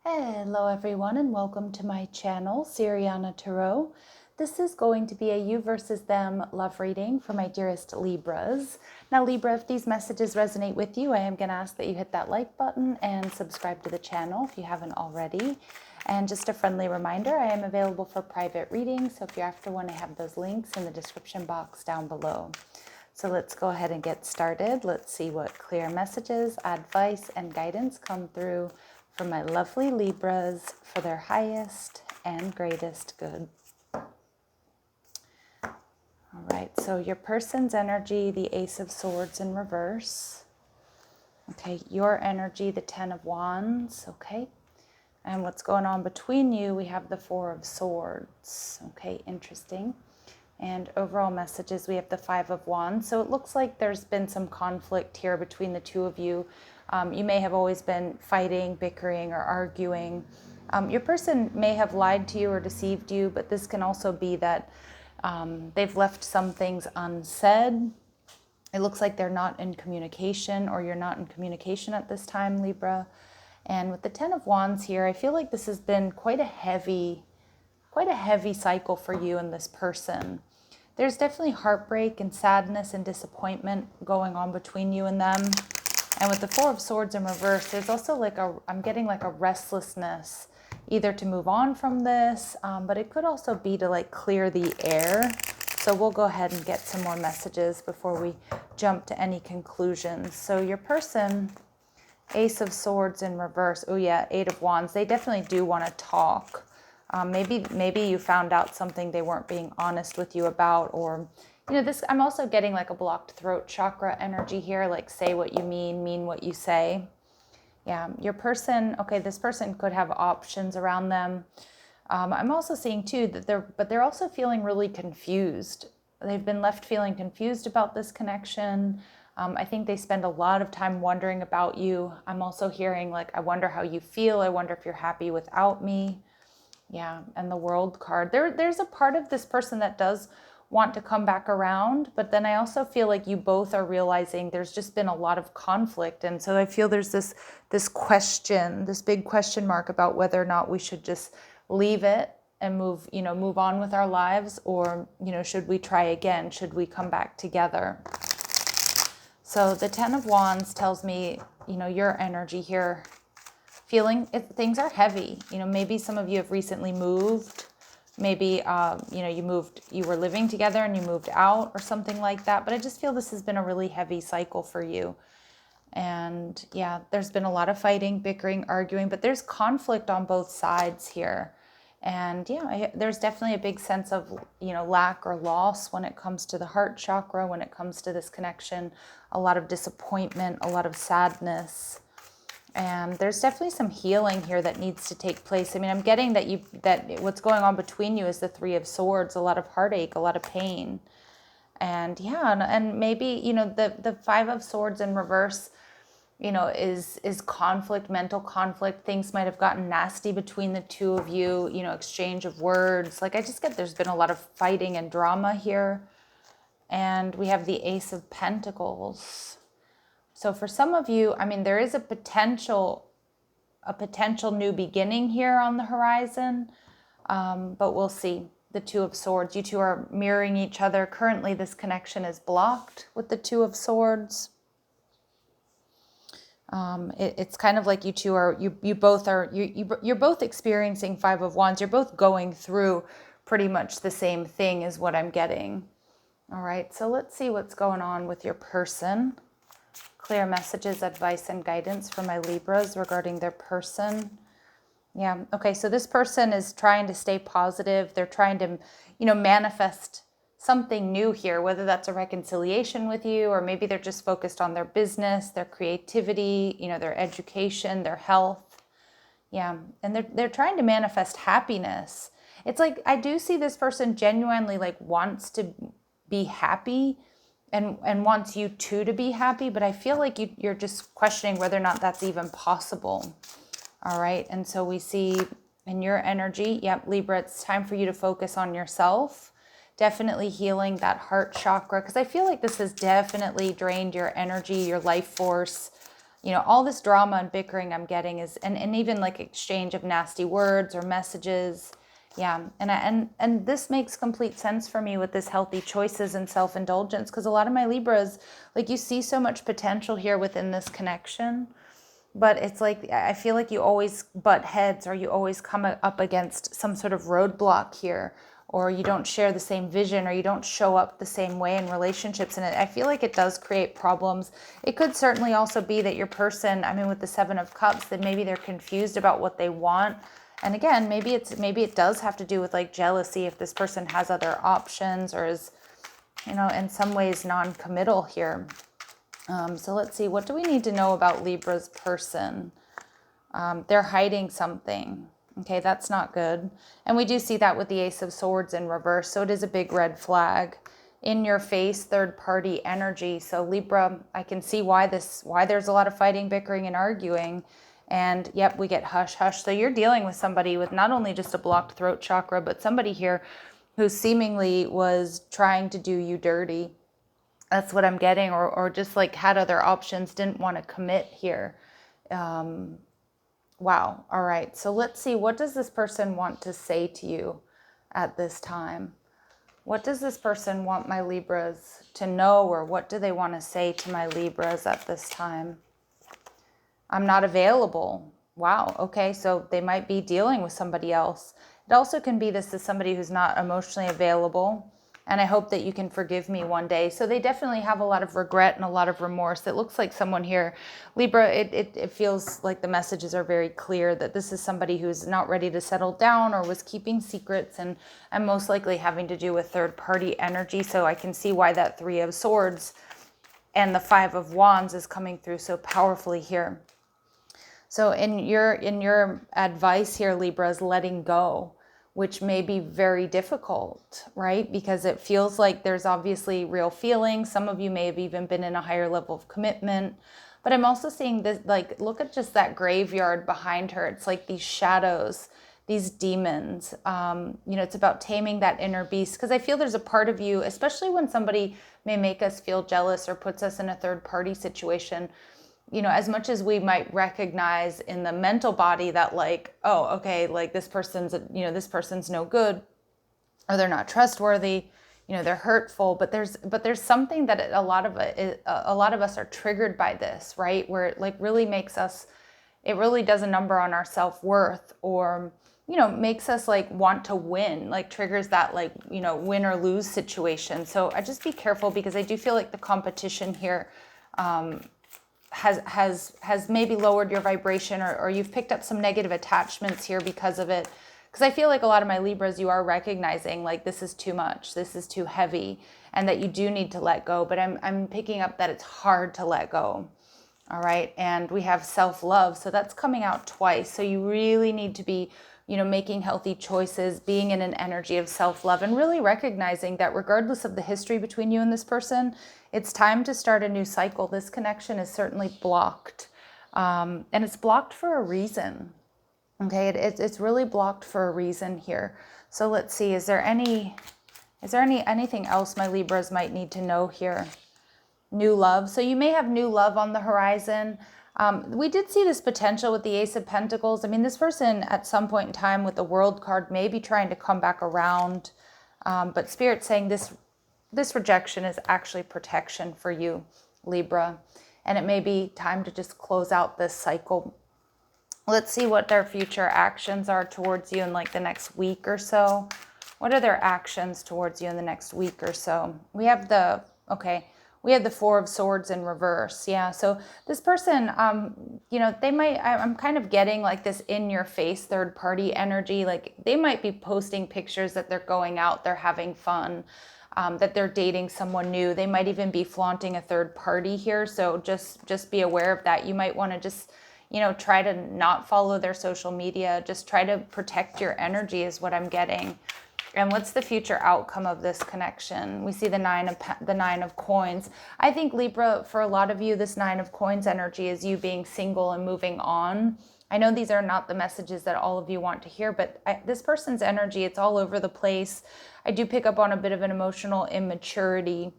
Hello everyone and welcome to my channel, Siriana Tarot. This is going to be a you versus them love reading for my dearest Libras. Now Libra, if these messages resonate with you, I am going to ask that you hit that like button and subscribe to the channel if you haven't already. And just a friendly reminder, I am available for private readings, so if you're after one, I have those links in the description box down below. So let's go ahead and get started. Let's see what clear messages, advice, and guidance come through for my lovely Libras for their highest and greatest good. All right, so your person's energy, the Ace of Swords in reverse. Okay, your energy, the Ten of Wands, okay? And what's going on between you, we have the Four of Swords. Okay, interesting. And overall messages, we have the Five of Wands. So it looks like there's been some conflict here between the two of you. You may have always been fighting, bickering, or arguing. Your person may have lied to you or deceived you, but this can also be that they've left some things unsaid. It looks like they're not in communication, or you're not in communication at this time, Libra. And with the Ten of Wands here, I feel like this has been quite a heavy cycle for you and this person. There's definitely heartbreak and sadness and disappointment going on between you and them. And with the Four of Swords in reverse, there's also I'm getting like a restlessness, either to move on from this, but it could also be to like clear the air. So we'll go ahead and get some more messages before we jump to any conclusions. So your person, Ace of Swords in reverse, oh yeah, Eight of Wands, they definitely do want to talk. Maybe you found out something they weren't being honest with you about, or this, I'm also getting like a blocked throat chakra energy here, like say what you mean what you say. Yeah, your person, okay, this person could have options around them. I'm also seeing too that they're also feeling really confused. They've been left feeling confused about this connection. I think they spend a lot of time wondering about you. I'm also hearing like, I wonder how you feel. I wonder if you're happy without me. Yeah, and the World card. There's a part of this person that does want to come back around, but then I also feel like you both are realizing there's just been a lot of conflict, and so I feel there's this big question mark about whether or not we should just leave it and move on with our lives, or should we try again? Should we come back together? So the Ten of Wands tells me, your energy here, feeling things are heavy. Maybe some of you have recently moved. Maybe, you were living together and you moved out or something like that. But I just feel this has been a really heavy cycle for you. And yeah, there's been a lot of fighting, bickering, arguing, but there's conflict on both sides here. And yeah, there's definitely a big sense of, lack or loss when it comes to the heart chakra, when it comes to this connection, a lot of disappointment, a lot of sadness. And there's definitely some healing here that needs to take place. I mean, I'm getting that what's going on between you is the Three of Swords, a lot of heartache, a lot of pain. And yeah, and maybe, the Five of Swords in reverse, is conflict, mental conflict. Things might have gotten nasty between the two of you, exchange of words. Like I just get there's been a lot of fighting and drama here. And we have the Ace of Pentacles. So for some of you, I mean, there is a potential new beginning here on the horizon, but we'll see. The Two of Swords, you two are mirroring each other. Currently, this connection is blocked with the Two of Swords. It's kind of like you two are, you're both experiencing Five of Wands. You're both going through pretty much the same thing is what I'm getting. All right, so let's see what's going on with your person. Clear messages, advice, and guidance for my Libras regarding their person. Yeah, okay, so this person is trying to stay positive. They're trying to, manifest something new here, whether that's a reconciliation with you, or maybe they're just focused on their business, their creativity, their education, their health. Yeah, and they're trying to manifest happiness. It's like, I do see this person genuinely like wants to be happy, and wants you two to be happy, but I feel like you're just questioning whether or not that's even possible. All right, and so we see in your energy, yep, Libra, it's time for you to focus on yourself. Definitely healing that heart chakra, because I feel like this has definitely drained your energy, your life force. you know, all this drama and bickering I'm getting is, and even like exchange of nasty words or messages. Yeah, and this makes complete sense for me with this healthy choices and self-indulgence, because a lot of my Libras, like, you see so much potential here within this connection, but it's like I feel like you always butt heads, or you always come up against some sort of roadblock here, or you don't share the same vision, or you don't show up the same way in relationships. And I feel like it does create problems. It could certainly also be that your person, I mean, with the Seven of Cups, that maybe they're confused about what they want. And again, maybe it does have to do with like jealousy, if this person has other options or is, you know, in some ways non-committal here. So let's see, what do we need to know about Libra's person? They're hiding something. Okay, that's not good. And we do see that with the Ace of Swords in reverse. So it is a big red flag. In your face, third party energy. So Libra, I can see why there's a lot of fighting, bickering, and arguing. And yep, we get hush, hush. So you're dealing with somebody with not only just a blocked throat chakra, but somebody here who seemingly was trying to do you dirty. That's what I'm getting, or just like had other options, didn't want to commit here. Wow. All right. So let's see, what does this person want to say to you at this time? What does this person want my Libras to know, or what do they want to say to my Libras at this time? I'm not available. Wow. Okay. So they might be dealing with somebody else. It also can be this is somebody who's not emotionally available. And I hope that you can forgive me one day. So they definitely have a lot of regret and a lot of remorse. It looks like someone here, Libra, it feels like the messages are very clear that this is somebody who's not ready to settle down, or was keeping secrets, and most likely having to do with third party energy. So I can see why that Three of Swords and the Five of Wands is coming through so powerfully here. So in your advice here, Libra, is letting go, which may be very difficult, right? Because it feels like there's obviously real feelings. Some of you may have even been in a higher level of commitment. But I'm also seeing this, like, look at just that graveyard behind her. It's like these shadows, these demons. You know, it's about taming that inner beast. Because I feel there's a part of you, especially when somebody may make us feel jealous or puts us in a third party situation, you know, as much as we might recognize in the mental body that, like, oh, okay, like this person's, you know, this person's no good, or they're not trustworthy, you know, they're hurtful, but there's something that a lot of us are triggered by this, right? Where it like really makes us, it really does a number on our self-worth, or, you know, makes us like want to win, like triggers that, like, you know, win or lose situation. So I just be careful, because I do feel like the competition here, has maybe lowered your vibration, or you've picked up some negative attachments here because of it. Because I feel like a lot of my Libras, you are recognizing like this is too much, this is too heavy, and that you do need to let go. But I'm picking up that it's hard to let go. All right. And we have self-love. So that's coming out twice. So you really need to be, you know, making healthy choices, being in an energy of self-love, and really recognizing that regardless of the history between you and this person, it's time to start a new cycle. This connection is certainly blocked. And it's blocked for a reason. Okay. It's really blocked for a reason here. So let's see, is there anything else my Libras might need to know here? New love. So you may have new love on the horizon. We did see this potential with the Ace of Pentacles. I mean, this person at some point in time with the World card may be trying to come back around. But Spirit's saying this rejection is actually protection for you, Libra. And it may be time to just close out this cycle. Let's see what their future actions are towards you in like the next week or so. What are their actions towards you in the next week or so? We have the Four of Swords in reverse. Yeah. So this person, you know, they might, I'm kind of getting like this in your face, third party energy. Like they might be posting pictures that they're going out, they're having fun, that they're dating someone new. They might even be flaunting a third party here. So just be aware of that. You might want to just, you know, try to not follow their social media. Just try to protect your energy is what I'm getting. And what's the future outcome of this connection? We see the nine of coins. I think Libra, for a lot of you, this 9 of coins energy is you being single and moving on. I know these are not the messages that all of you want to hear, but this person's energy, it's all over the place. I do pick up on a bit of an emotional immaturity.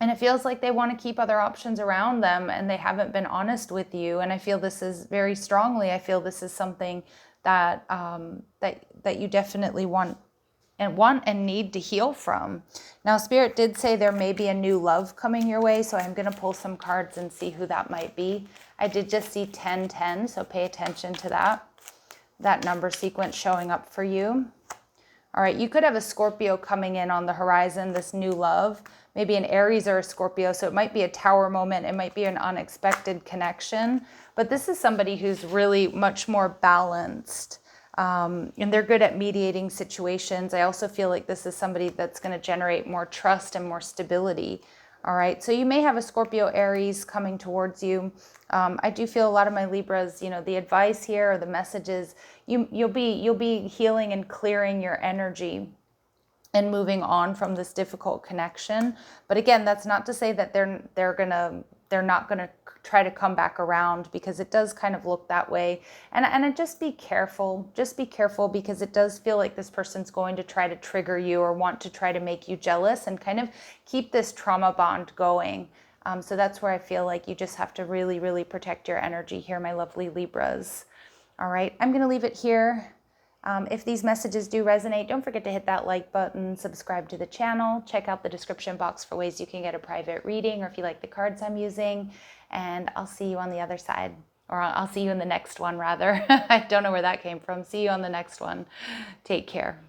And it feels like they want to keep other options around them and they haven't been honest with you. And I feel this is very strongly, I feel this is something that that you definitely want and need to heal from. Now, Spirit did say there may be a new love coming your way, so I'm going to pull some cards and see who that might be. I did just see 1010, so pay attention to that number sequence showing up for you. All right, you could have a Scorpio coming in on the horizon, this new love, maybe an Aries or a Scorpio, so it might be a tower moment, it might be an unexpected connection, but this is somebody who's really much more balanced. And they're good at mediating situations. I also feel like this is somebody that's going to generate more trust and more stability. All right, so you may have a Scorpio Aries coming towards you. I do feel a lot of my Libras, you know, the advice here or the messages, you'll be healing and clearing your energy and moving on from this difficult connection. But again, that's not to say that they're not gonna try to come back around, because it does kind of look that way. And just be careful. Just be careful, because it does feel like this person's going to try to trigger you or want to try to make you jealous and kind of keep this trauma bond going. So that's where I feel like you just have to really, really protect your energy here, my lovely Libras. All right, I'm going to leave it here. If these messages do resonate, don't forget to hit that like button, subscribe to the channel, check out the description box for ways you can get a private reading, or if you like the cards I'm using, and I'll see you on the other side, or I'll see you in the next one rather. I don't know where that came from. See you on the next one. Take care.